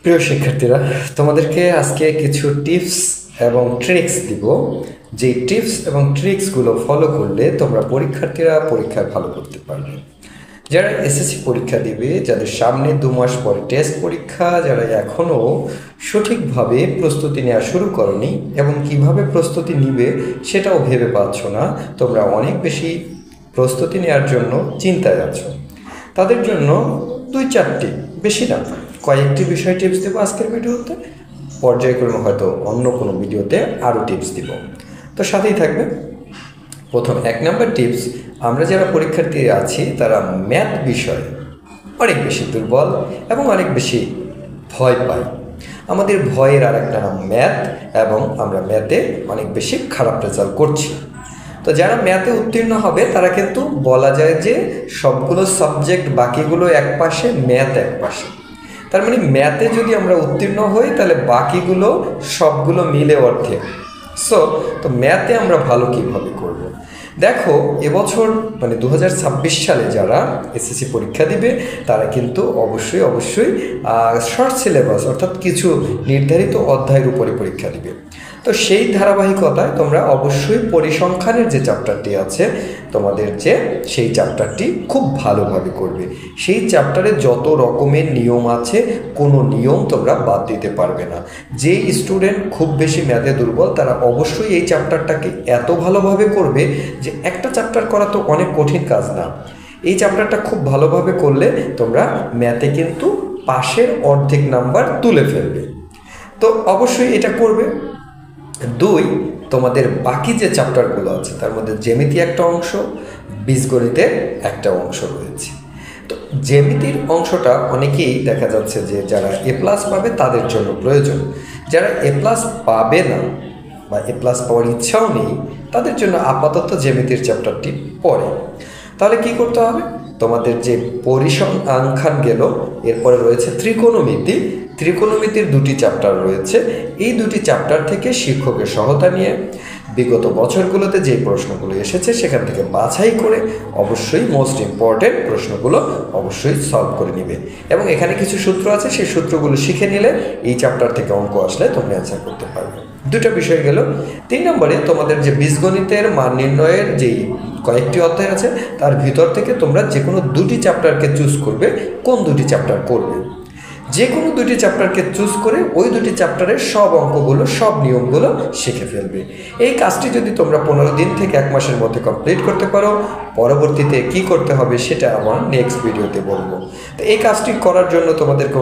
প্রিয় শিক্ষার্থীরা, তোমাদেরকে আজকে কিছু টিপস এবং ট্রিক্স দিব। যে টিপস এবং ট্রিক্সগুলো ফলো করলে তোমরা পরীক্ষায় ভালো করতে পারবে। যারা এসএসসি পরীক্ষা দিবে, যাদের সামনে 2 মাস পরে টেস্ট পরীক্ষা, যারা এখনও সঠিকভাবে প্রস্তুতি নেওয়া শুরু করনি এবং কিভাবে প্রস্তুতি নিবে সেটাও ভেবে পাচ্ছ না, তোমরা অনেক বেশি প্রস্তুতি নেওয়ার জন্য চিন্তায় আছো, তাদের জন্য 2-4টি, বেশি না, কয়েকটি বিষয় টিপস দেবো আজকের ভিডিওতে। পর্যায়ক্রমে হয়তো অন্য কোনো ভিডিওতে আরও টিপস দিব, তো সাথেই থাকবে। প্রথম 1 নম্বর টিপস, আমরা যারা পরীক্ষার্থী আছি তারা ম্যাথ বিষয়ে অনেক বেশি দুর্বল এবং অনেক বেশি ভয় পাই। আমাদের ভয়ের আর একটা নাম ম্যাথ, এবং আমরা ম্যাথে অনেক বেশি খারাপ রেজাল্ট করছি। তো যারা ম্যাথে উত্তীর্ণ হবে তারা কিন্তু বলা যায় যে সবগুলো সাবজেক্ট বাকিগুলো এক পাশে, ম্যাথ এক পাশে। তার মানে ম্যাথে যদি আমরা উত্তীর্ণ হই তাহলে বাকিগুলো সবগুলো মিলে অর্ধেক। তো ম্যাথে আমরা ভালো কীভাবে করব। দেখো, এবছর মানে 2026 সালে যারা এসএসসি পরীক্ষা দিবে তারা কিন্তু অবশ্যই শর্ট সিলেবাস অর্থাৎ কিছু নির্ধারিত অধ্যায়ের উপরে পরীক্ষা দিবে। তো সেই ধারাবাহিকতায় তোমরা অবশ্যই পরিসংখ্যানের যে চ্যাপ্টারটি আছে তোমাদের, সেই চ্যাপ্টারটি খুব ভালোভাবে করবে। সেই চ্যাপ্টারে যত রকমের নিয়ম আছে, কোনো নিয়ম তোমরা বাদ দিতে পারবে না। যে স্টুডেন্ট খুব বেশি ম্যাথে দুর্বল তারা অবশ্যই এই চ্যাপ্টারটাকে এত ভালোভাবে করবে যে একটা চ্যাপ্টার করা তো অনেক কঠিন কাজ না। এই চ্যাপ্টারটা খুব ভালোভাবে করলে তোমরা ম্যাথে কিন্তু পাশের অর্ধেক নাম্বার তুলে ফেলবে। তো অবশ্যই এটা করবে। 2, তোমাদের বাকি যে চ্যাপ্টারগুলো আছে তার মধ্যে জ্যামিতি একটা অংশ, বীজগণিতের একটা অংশ রয়েছে। তো জ্যামিতির অংশটা অনেকেই দেখা যাচ্ছে যে যারা A+ পাবে তাদের জন্য প্রয়োজন। যারা A+ পাবে না বা A+ পাওয়ার ইচ্ছাও নেই তাদের জন্য আপাতত জ্যামিতির চ্যাপ্টারটি পড়ে। তাহলে কি করতে হবে? তোমাদের যে পরিসংখ্যান গেল, এরপরে রয়েছে ত্রিকোণমিতির 2টি চ্যাপ্টার রয়েছে। এই 2টি চ্যাপ্টার থেকে শিক্ষকের সহায়তা নিয়ে বিগত বছরগুলোতে যে প্রশ্নগুলো এসেছে সেখান থেকে বাছাই করে অবশ্যই মোস্ট ইম্পর্টেন্ট প্রশ্নগুলো অবশ্যই সলভ করে নিবে। এবং এখানে কিছু সূত্র আছে, সেই সূত্রগুলো শিখে নিলে এই চ্যাপ্টার থেকে অঙ্ক আসলে তোমরা অ্যান্সার করতে পারবে। 2টা বিষয় গেল। 3 নম্বরে তোমাদের যে বীজগণিতের মান নির্ণয়ের যেই কয়েকটি অধ্যায় আছে তার ভিতর থেকে তোমরা যে কোনো 2টি চ্যাপ্টারকে চুজ করবে। কোন 2টি চ্যাপ্টার করবে? যে কোনো 2টি চ্যাপ্টারকে চুজ করে ওই 2টি চ্যাপ্টারের সব অঙ্কগুলো, সব নিয়মগুলো শিখে ফেলবে। এই কাজটি যদি তোমরা 15 দিন থেকে 1 মাসের মধ্যে কমপ্লিট করতে পারো, পরবর্তীতে কি করতে হবে সেটা আমার নেক্সট ভিডিওতে বলবো। তো এই কাজটি করার জন্য তোমাদেরকে